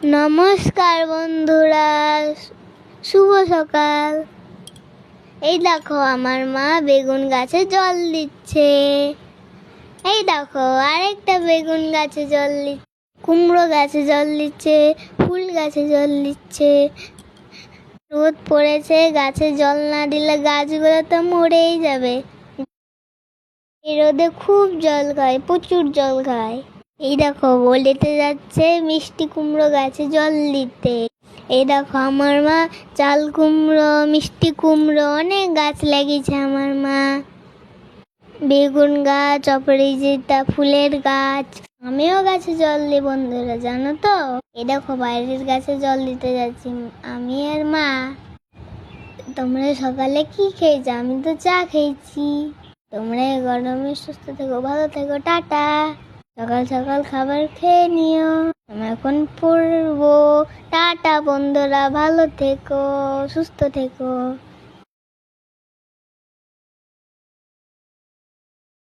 নমস্কার বন্ধুরা, শুভ সকাল। এই দেখো আমার মা বেগুন গাছে জল দিচ্ছে। এই দেখো আরেকটা বেগুন গাছে জল দিচ্ছে, কুমড়ো গাছে জল দিচ্ছে, ফুল গাছে জল দিচ্ছে। রোদ পড়েছে, গাছে জল না দিলে গাছগুলো তো মরেই যাবে। এই রোদে খুব জল খায়, প্রচুর জল খায়। এই দেখো বলেতে যাচ্ছে মিষ্টি কুমড়ো গাছে জল দিতে। এই দেখো আমার মা চাল কুমড়ো, মিষ্টি কুমড়ো অনেক গাছ লাগিয়েছে আমার মা। বেগুন গাছ, অপরাজিতা ফুলের গাছ। আমিও গাছে জল দিই বন্ধুরা, জানো তো। এই দেখো বাইরের গাছে জল দিতে যাচ্ছি আমি আর মা। তোমরা সকালে কি খেয়েছো? আমি তো চা খেয়েছি। তোমরা গরমে সুস্থ থেকো, ভালো থেকো, টাটা। সকাল সকাল খাবার খেয়ে নিও। আমি এখন পড়বো। টাটা বন্ধুরা, ভালো থেকো, সুস্থ থেকো।